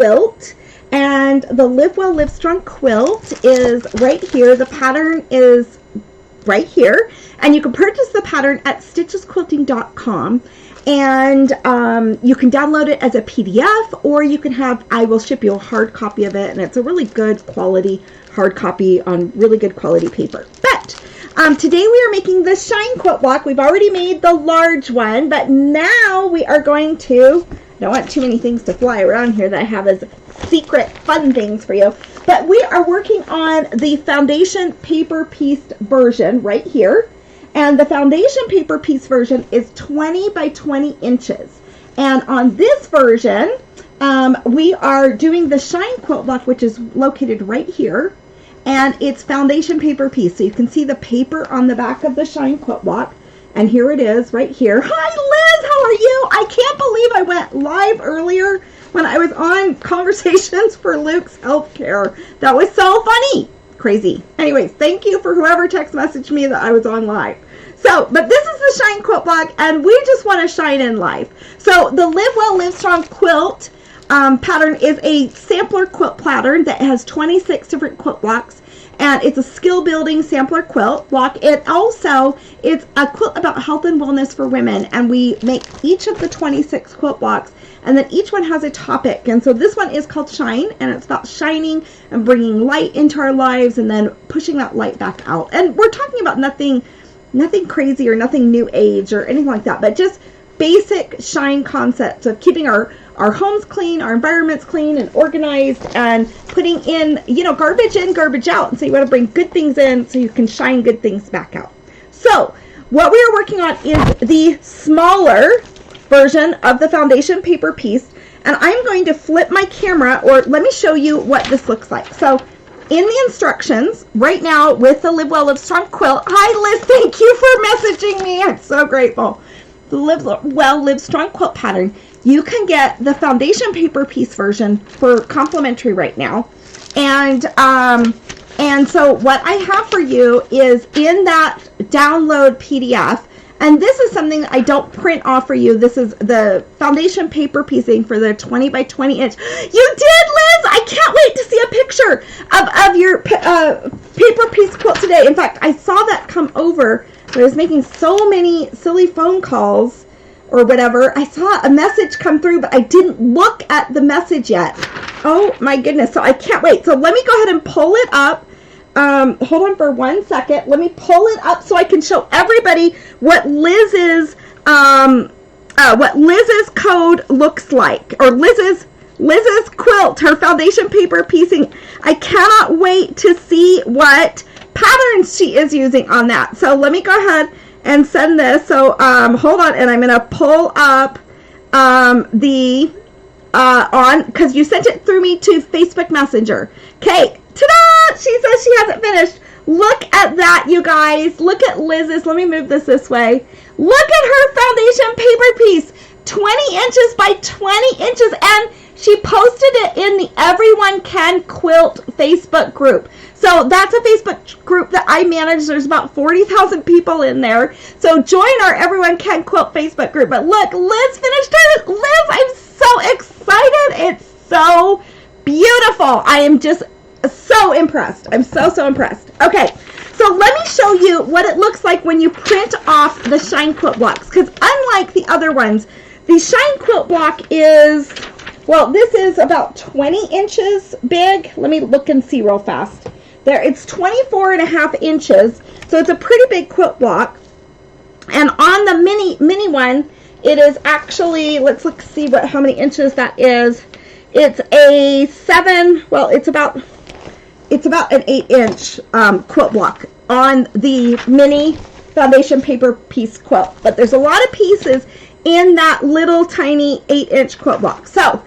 Quilt, and the Live Well, Live Strong quilt is right here. The pattern is right here, and you can purchase the pattern at stitchesquilting.com, and you can download it as a PDF, or you can have, I will ship you a hard copy of it, and it's a really good quality hard copy on really good quality paper. But today we are making the Shine Quilt block. We've already made the large one, but now we are going to, I don't want too many things to fly around here that I have as secret fun things for you, but we are working on the foundation paper piece version right here, and the foundation paper piece version is 20 by 20 inches, and on this version we are doing the Shine Quilt block, which is located right here, and it's foundation paper piece, so you can see the paper on the back of the Shine Quilt block, and here it is right here. Hi Liz, how are you? I can't believe I went live earlier when I was on Conversations for Luke's Healthcare. That was so funny. Crazy. Anyways, thank you for whoever text messaged me that I was on live. So, but this is the Shine Quilt block, and we just want to shine in life. So the Live Well, Live Strong quilt pattern is a sampler quilt pattern that has 26 different quilt blocks, and it's a skill building sampler quilt block. It also is a quilt about health and wellness for women, and we make each of the 26 quilt blocks, and then each one has a topic. And so this one is called Shine, and it's about shining and bringing light into our lives and then pushing that light back out. And we're talking about nothing crazy or nothing new age or anything like that, but just basic shine concepts of keeping our homes clean, our environments clean and organized, and putting in, you know, garbage in, garbage out. And so you want to bring good things in so you can shine good things back out. So what we are working on is the smaller version of the foundation paper piece, and I'm going to flip my camera, or let me show you what this looks like. So in the instructions right now with the Live Well, Live Strong quilt, hi Liz, thank you for messaging me, I'm so grateful. The Live Well, Live Strong quilt pattern, you can get the foundation paper piece version for complimentary right now, and so what I have for you is in that download PDF. And this is something I don't print off for you. This is the foundation paper piecing for the 20 by 20 inch. You did, Liz! I can't wait to see a picture of your paper piece quilt today. In fact, I saw that come over. I was making so many silly phone calls or whatever. I saw a message come through, but I didn't look at the message yet. Oh my goodness. So I can't wait. So let me go ahead and pull it up. Hold on for 1 second. Let me pull it up so I can show everybody what Liz's code looks like, or Liz's quilt, her foundation paper piecing. I cannot wait to see what patterns she is using on that. So let me go ahead and send this. So hold on, and I'm gonna pull up because you sent it through me to Facebook Messenger. Okay. Ta-da! She says she hasn't finished. Look at that, you guys. Look at Liz's. Let me move this way. Look at her foundation paper piece. 20 inches by 20 inches. And she posted it in the Everyone Can Quilt Facebook group. So that's a Facebook group that I manage. There's about 40,000 people in there. So join our Everyone Can Quilt Facebook group. But look, Liz finished it. Liz, I'm so excited. It's so beautiful. I am just so impressed. I'm so impressed. Okay, so let me show you what it looks like when you print off the Shine Quilt blocks, because unlike the other ones, the Shine Quilt block is, well, this is about 20 inches big. Let me look and see real fast. There, it's 24.5 inches, so it's a pretty big quilt block. And on the mini one, it is actually, let's look, see how many inches that is. It's a 7, well, it's about an 8-inch quilt block on the mini foundation paper piece quilt. But there's a lot of pieces in that little tiny 8-inch quilt block. So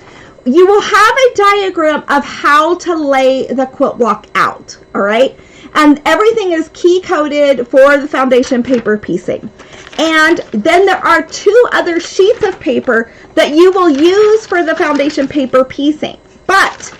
you will have a diagram of how to lay the quilt block out, all right? And everything is key coded for the foundation paper piecing. And then there are 2 other sheets of paper that you will use for the foundation paper piecing. But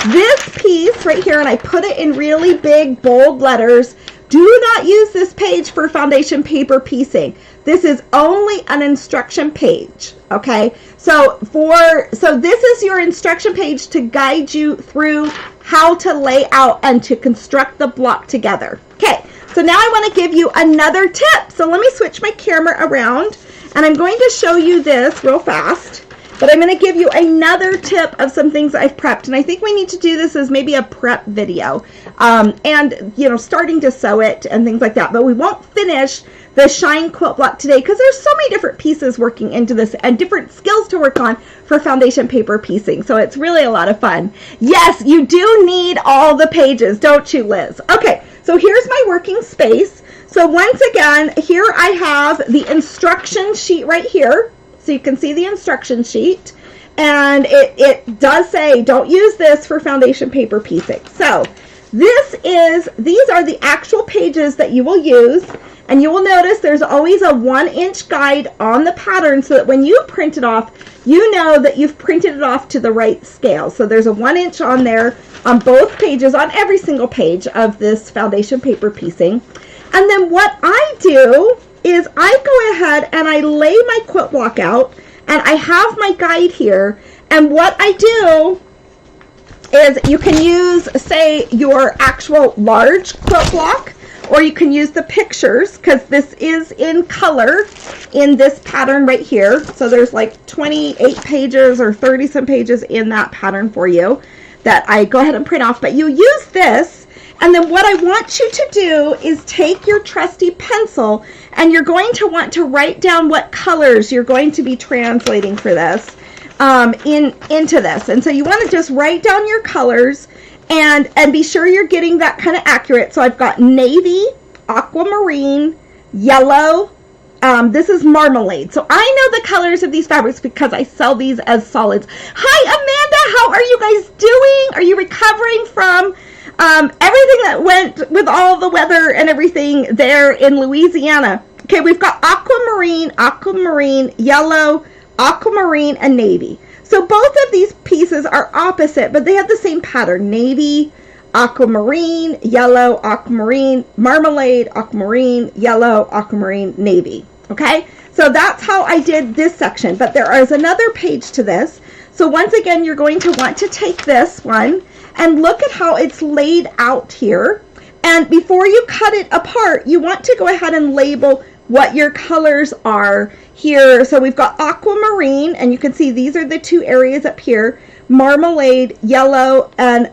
this piece right here, and I put it in really big bold letters, do not use this page for foundation paper piecing. This is only an instruction page, okay? So this is your instruction page to guide you through how to lay out and to construct the block together. Okay, so now I want to give you another tip. So let me switch my camera around, and I'm going to show you this real fast. But I'm going to give you another tip of some things I've prepped. And I think we need to do this as maybe a prep video. And, you know, starting to sew it and things like that. But we won't finish the Shine quilt block today because there's so many different pieces working into this and different skills to work on for foundation paper piecing. So it's really a lot of fun. Yes, you do need all the pages, don't you, Liz? Okay, so here's my working space. So once again, here I have the instruction sheet right here. So you can see the instruction sheet, and it does say don't use this for foundation paper piecing. So these are the actual pages that you will use, and you will notice there's always a 1-inch guide on the pattern so that when you print it off, you know that you've printed it off to the right scale. So there's a 1-inch on there on both pages, on every single page of this foundation paper piecing. And then what I do is I go ahead and I lay my quilt block out, and I have my guide here, and what I do is you can use, say, your actual large quilt block, or you can use the pictures, because this is in color in this pattern right here. So there's like 28 pages or 30 some pages in that pattern for you that I go ahead and print off, but you use this. And then what I want you to do is take your trusty pencil, and you're going to want to write down what colors you're going to be translating for this into this. And so you want to just write down your colors and be sure you're getting that kind of accurate. So I've got navy, aquamarine, yellow. This is marmalade. So I know the colors of these fabrics because I sell these as solids. Hi, Amanda. How are you guys doing? Are you recovering from everything that went with all the weather and everything there in Louisiana? Okay, we've got aquamarine, yellow, aquamarine, and navy. So both of these pieces are opposite, but they have the same pattern. Navy, aquamarine, yellow, aquamarine, marmalade, aquamarine, yellow, aquamarine, navy. Okay, so that's how I did this section, but there is another page to this. So once again, you're going to want to take this one and look at how it's laid out here. And before you cut it apart, you want to go ahead and label what your colors are here. So we've got aquamarine, and you can see these are the two areas up here. Marmalade, yellow, and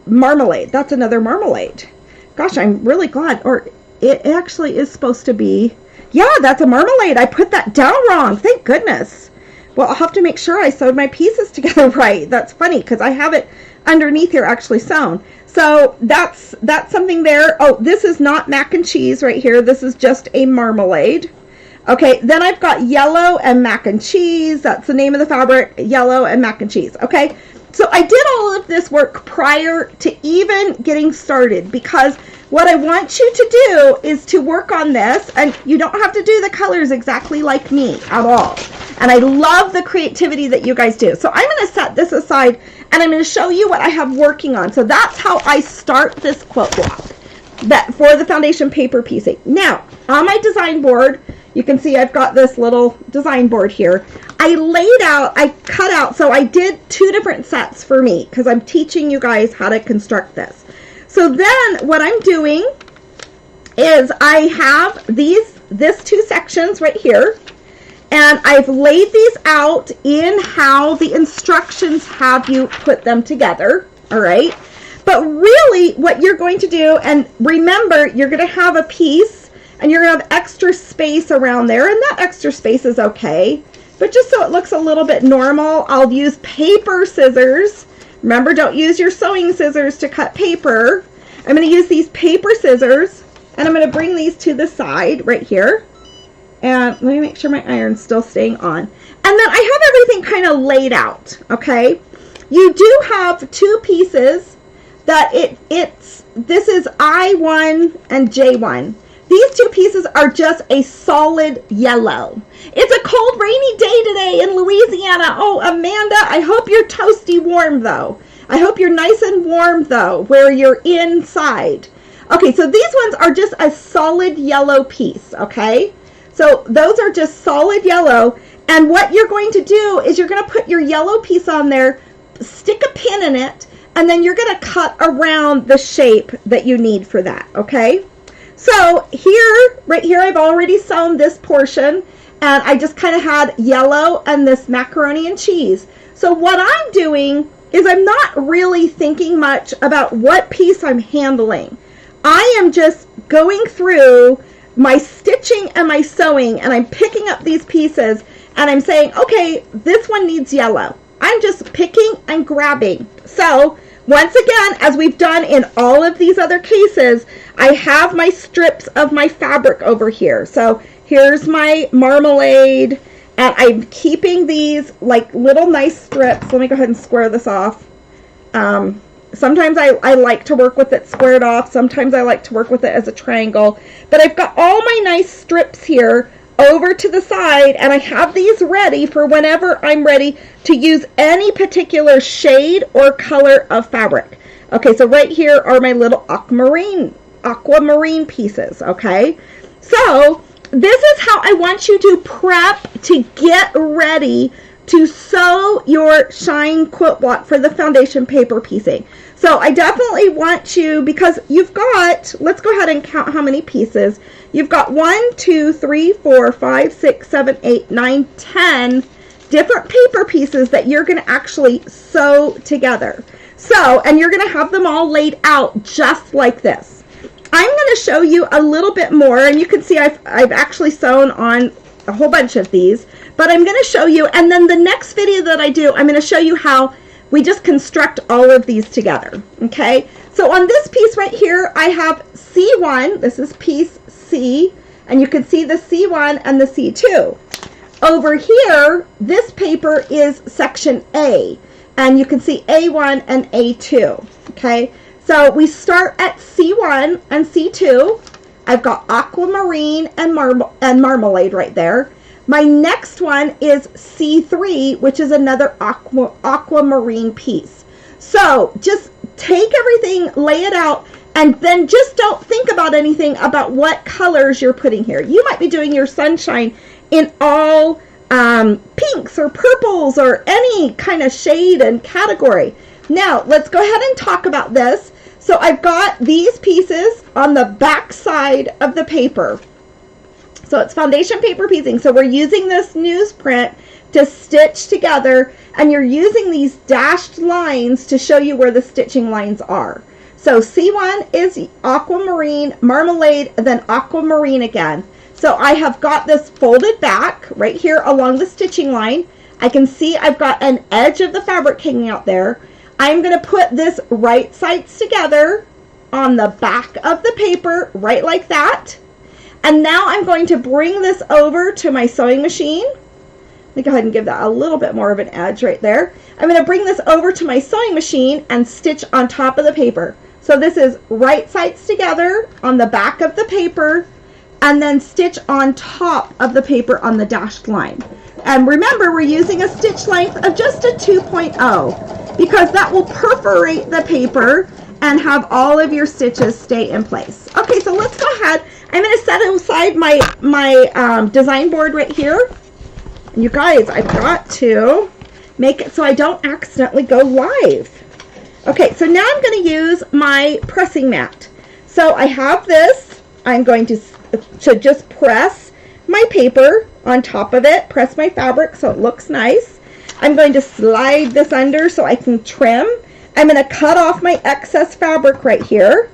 marmalade. That's another marmalade. Gosh, I'm really glad. Or it actually is supposed to be, yeah, that's a marmalade. I put that down wrong. Thank goodness. Well, I'll have to make sure I sewed my pieces together right. That's funny because I have it underneath here actually sewn. So that's something there. Oh, this is not mac and cheese right here. This is just a marmalade. Okay, then I've got yellow and mac and cheese. That's the name of the fabric, yellow and mac and cheese. Okay, so I did all of this work prior to even getting started because what I want you to do is to work on this, and you don't have to do the colors exactly like me at all. And I love the creativity that you guys do. So I'm going to set this aside, and I'm going to show you what I have working on. So that's how I start this quilt block for the foundation paper piecing. Now, on my design board, you can see I've got this little design board here. I cut out, so I did 2 different sets for me because I'm teaching you guys how to construct this. So then what I'm doing is I have this 2 sections right here, and I've laid these out in how the instructions have you put them together, all right? But really what you're going to do, and remember, you're going to have a piece and you're going to have extra space around there, and that extra space is okay. But just so it looks a little bit normal, I'll use paper scissors. Remember, don't use your sewing scissors to cut paper. I'm going to use these paper scissors, and I'm going to bring these to the side right here. And let me make sure my iron's still staying on. And then I have everything kind of laid out, okay? You do have 2 pieces that this is I1 and J1. These 2 pieces are just a solid yellow. It's a cold, rainy day today in Louisiana. Oh, Amanda, I hope you're toasty warm, though. I hope you're nice and warm, though, where you're inside. Okay, so these ones are just a solid yellow piece, okay? So those are just solid yellow. And what you're going to do is you're going to put your yellow piece on there, stick a pin in it, and then you're going to cut around the shape that you need for that, okay? So here, right here, I've already sewn this portion, and I just kind of had yellow and this macaroni and cheese. So what I'm doing is I'm not really thinking much about what piece I'm handling. I am just going through my stitching and my sewing, and I'm picking up these pieces, and I'm saying, okay, this one needs yellow. I'm just picking and grabbing. So once again, as we've done in all of these other cases, I have my strips of my fabric over here. So here's my marmalade, and I'm keeping these like little nice strips. Let me go ahead and square this off. Sometimes I like to work with it squared off. Sometimes I like to work with it as a triangle. But I've got all my nice strips here over to the side, and I have these ready for whenever I'm ready to use any particular shade or color of fabric. Okay, so right here are my little aquamarine pieces, okay? So this is how I want you to prep to get ready to sew your Shine quilt block for the foundation paper piecing. So I definitely want you, because you've got, let's go ahead and count how many pieces. You've got 1, 2, 3, 4, 5, 6, 7, 8, 9, 10 different paper pieces that you're going to actually sew together. So, and you're going to have them all laid out just like this. I'm going to show you a little bit more, and you can see I've actually sewn on a whole bunch of these, but I'm going to show you, and then the next video that I do, I'm going to show you how we just construct all of these together, okay? So on this piece right here, I have C1, this is piece C, and you can see the C1 and the C2. Over here, this paper is section A, and you can see A1 and A2, okay? So we start at C1 and C2. I've got aquamarine and marmalade right there. My next one is C3, which is another aquamarine piece. So just take everything, lay it out, and then just don't think about anything about what colors you're putting here. You might be doing your sunshine in all pinks or purples or any kind of shade and category. Now, let's go ahead and talk about this. So I've got these pieces on the back side of the paper. So it's foundation paper piecing. So we're using this newsprint to stitch together, and you're using these dashed lines to show you where the stitching lines are. So C1 is aquamarine, marmalade, then aquamarine again. So I have got this folded back right here along the stitching line. I can see I've got an edge of the fabric hanging out there. I'm going to put this right sides together on the back of the paper, right like that. And now I'm going to bring this over to my sewing machine. Let me go ahead and give that a little bit more of an edge right there. I'm going to bring this over to my sewing machine and stitch on top of the paper. So this is right sides together on the back of the paper, and then stitch on top of the paper on the dashed line. And remember, we're using a stitch length of just a 2.0 because that will perforate the paper and have all of your stitches stay in place. Okay, so let's go ahead. I'm going to set aside my design board right here. And you guys, I've got to make it so I don't accidentally go live. Okay, so now I'm going to use my pressing mat. So I have this. I'm going to just press my paper on top of it, press my fabric so it looks nice. I'm going to slide this under so I can trim. I'm going to cut off my excess fabric right here.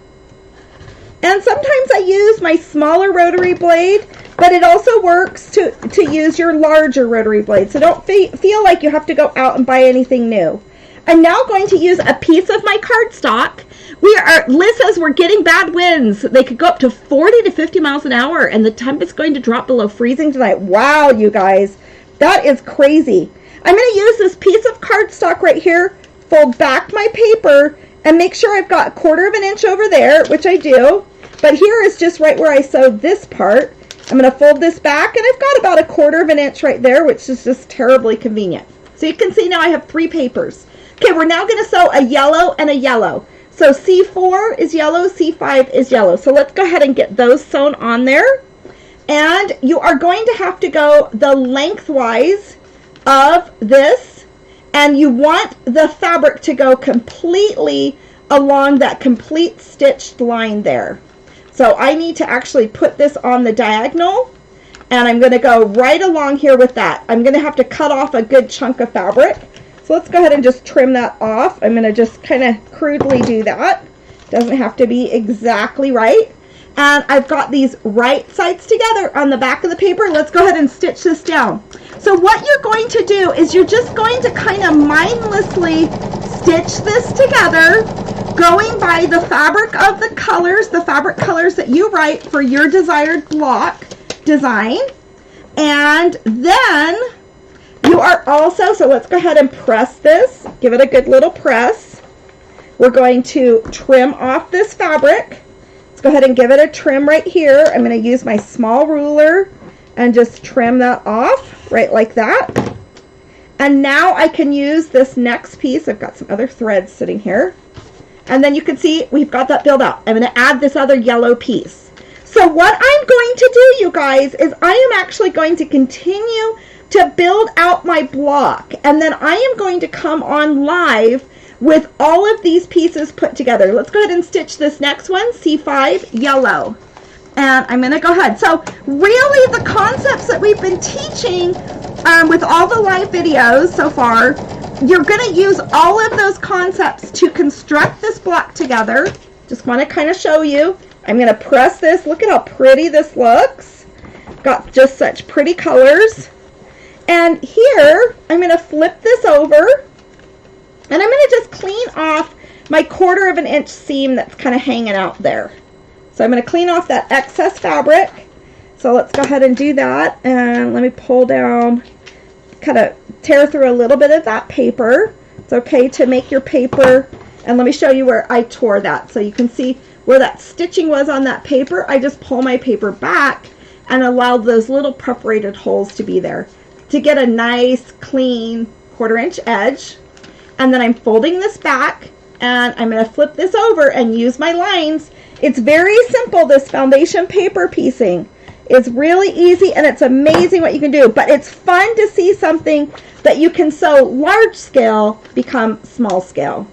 And sometimes I use my smaller rotary blade, but it also works to use your larger rotary blade. So don't feel like you have to go out and buy anything new. I'm now going to use a piece of my cardstock. Liz says we're getting bad winds. They could go up to 40 to 50 miles an hour, and the temp is going to drop below freezing tonight. Wow, you guys, that is crazy. I'm going to use this piece of cardstock right here, fold back my paper, and make sure I've got 1/4 inch over there, which I do. But here is just right where I sewed this part. I'm going to fold this back, and I've got about 1/4 inch right there, which is just terribly convenient. So you can see now I have 3 papers. Okay, we're now going to sew a yellow and a yellow. So C4 is yellow, C5 is yellow. So let's go ahead and get those sewn on there. And you are going to have to go the lengthwise of this, and you want the fabric to go completely along that complete stitched line there. So I need to actually put this on the diagonal, and I'm going to go right along here with that. I'm going to have to cut off a good chunk of fabric. So let's go ahead and just trim that off. I'm going to just kind of crudely do that. Doesn't have to be exactly right. And I've got these right sides together on the back of the paper. Let's go ahead and stitch this down. So what you're going to do is you're just going to kind of mindlessly stitch this together, going by the fabric of the colors, the fabric colors that you write for your desired block design. And then you are also, so let's go ahead and press this, give it a good little press. We're going to trim off this fabric. Let's go ahead and give it a trim right here. I'm going to use my small ruler and just trim that off right like that. And now I can use this next piece. I've got some other threads sitting here. And then you can see we've got that build out. I'm going to add this other yellow piece. So what I'm going to do, you guys, is I am actually going to continue to build out my block. And then I am going to come on live with all of these pieces put together. Let's go ahead and stitch this next one, C5 yellow. And I'm going to go ahead. So really the concepts that we've been teaching with all the live videos so far, you're going to use all of those concepts to construct this block together. Just want to kind of show you. I'm going to press this. Look at how pretty this looks. Got just such pretty colors. And here, I'm going to flip this over. And I'm going to just clean off my 1/4 of an inch seam that's kind of hanging out there. So I'm going to clean off that excess fabric. So let's go ahead and do that. And let me pull down, kind of tear through a little bit of that paper. It's okay to make your paper. And let me show you where I tore that. So you can see where that stitching was on that paper. I just pull my paper back and allow those little perforated holes to be there to get a nice, clean 1/4 inch edge. And then I'm folding this back, and I'm going to flip this over and use my lines. It's very simple, this foundation paper piecing. It's really easy, and it's amazing what you can do. But it's fun to see something that you can sew large scale become small scale.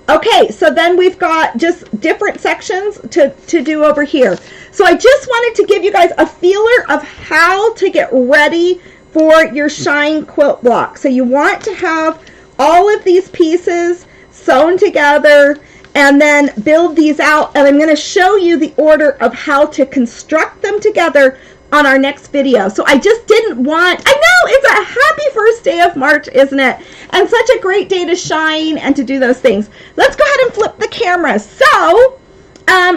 Okay, so then we've got just different sections to do over here. So I just wanted to give you guys a feeler of how to get ready for your Shine quilt block. So you want to have all of these pieces sewn together and then build these out, and I'm going to show you the order of how to construct them together on our next video. So I just didn't want, I know it's a happy first day of March, isn't it? And such a great day to shine and to do those things. Let's go ahead and flip the camera. So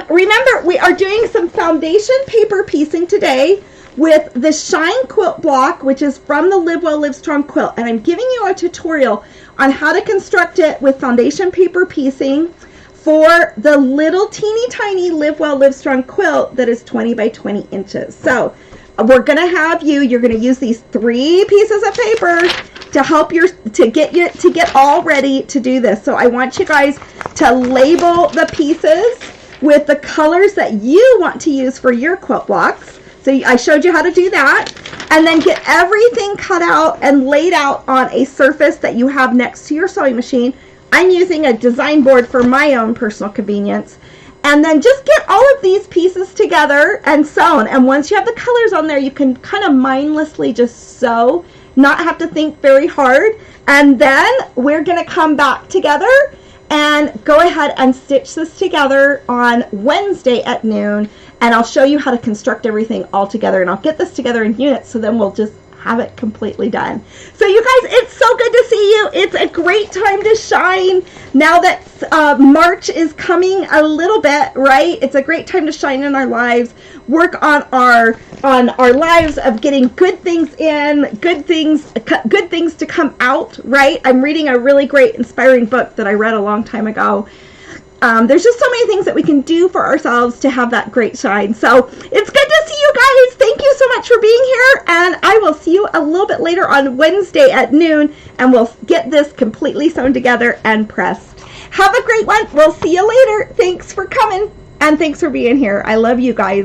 remember, we are doing some foundation paper piecing today with the Shine quilt block, which is from the Live Well Live Strong quilt, and I'm giving you a tutorial on how to construct it with foundation paper piecing for the little teeny tiny Live Well Live Strong quilt that is 20 by 20 inches. So we're going to have you're going to use these 3 pieces of paper to help to get all ready to do this. So I want you guys to label the pieces with the colors that you want to use for your quilt blocks. So I showed you how to do that, and then get everything cut out and laid out on a surface that you have next to your sewing machine. I'm using a design board for my own personal convenience. And then just get all of these pieces together and sewn. And once you have the colors on there, you can kind of mindlessly just sew, not have to think very hard. And then we're going to come back together and go ahead and stitch this together on Wednesday at noon. And I'll show you how to construct everything all together. And I'll get this together in units, so then we'll just have it completely done. So you guys, it's so good to see you. It's a great time to shine now that March is coming a little bit, right? It's a great time to shine in our lives, work on our lives of getting good things in, good things to come out, right? I'm reading a really great inspiring book that I read a long time ago. There's just so many things that we can do for ourselves to have that great shine. So it's good to see you guys. Thank you so much for being here, and I will see you a little bit later on Wednesday at noon, and we'll get this completely sewn together and pressed. Have a great one. We'll see you later. Thanks for coming, and thanks for being here. I love you guys.